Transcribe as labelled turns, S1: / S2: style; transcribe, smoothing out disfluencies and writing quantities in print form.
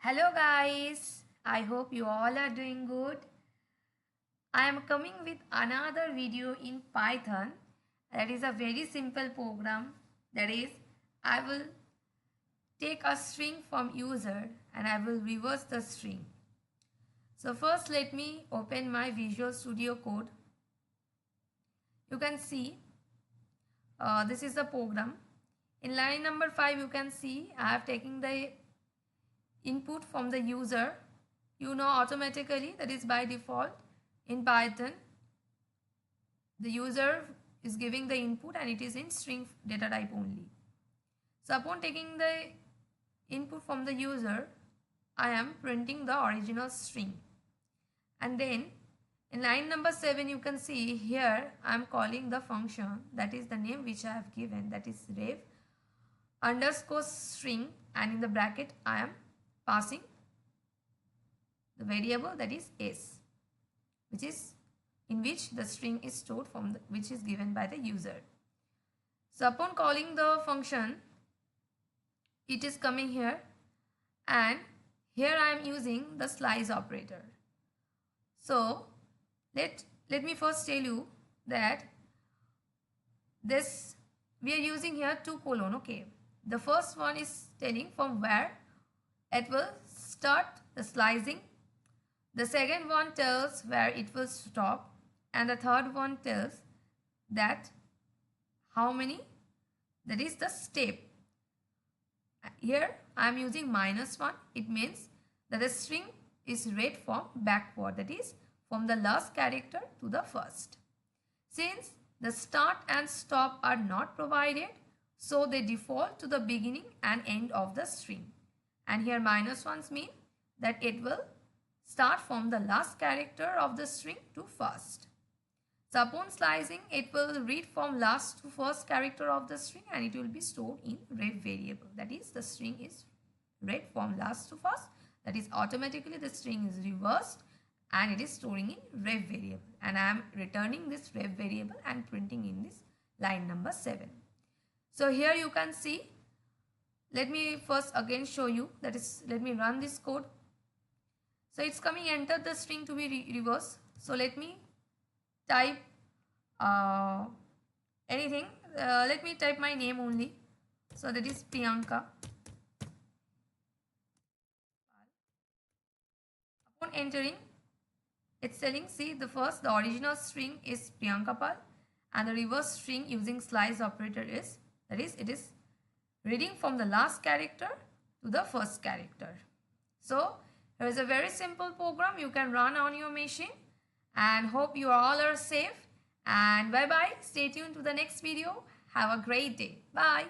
S1: Hello guys, I hope you all are doing good. I am coming with another video in Python. That is a very simple program. That is, I will take a string from user and I will reverse the string. So first let me open my Visual Studio Code. You can see this is the program. In line number 5 you can see I have taken the input from the user. You know automatically that is by default in Python the user is giving the input and it is in string data type only. So upon taking the input from the user, I am printing the original string. And then in line number 7 you can see here I am calling the function, that is the name which I have given, that is ref underscore string, and in the bracket I am passing the variable that is s, which is in which the string is stored from which is given by the user. So upon calling the function, it is coming here, and here I am using the slice operator. So let me first tell you that this we are using here two colon. Okay, the first one is telling from where it will start the slicing. The second one tells where it will stop, and the third one tells that how many, that is the step. Here I am using -1. It means that the string is read from backward, that is from the last character to the first. Since the start and stop are not provided, so they default to the beginning and end of the string. And here -1s mean that it will start from the last character of the string to first. So upon slicing, it will read from last to first character of the string and it will be stored in ref variable. That is, the string is read from last to first. That is, automatically the string is reversed and it is storing in ref variable. And I am returning this ref variable and printing in this line number 7. So here you can see, let me first again show you, that is, let me run this code. So it's coming, enter the string to be reversed. So let me type anything. Let me type my name only. So that is Priyanka. Upon entering, it's telling, see, the original string is Priyanka Pal, and the reverse string using slice operator is, that is, it is reading from the last character to the first character. So here is a very simple program you can run on your machine, and hope you all are safe. And bye bye. Stay tuned to the next video. Have a great day. Bye.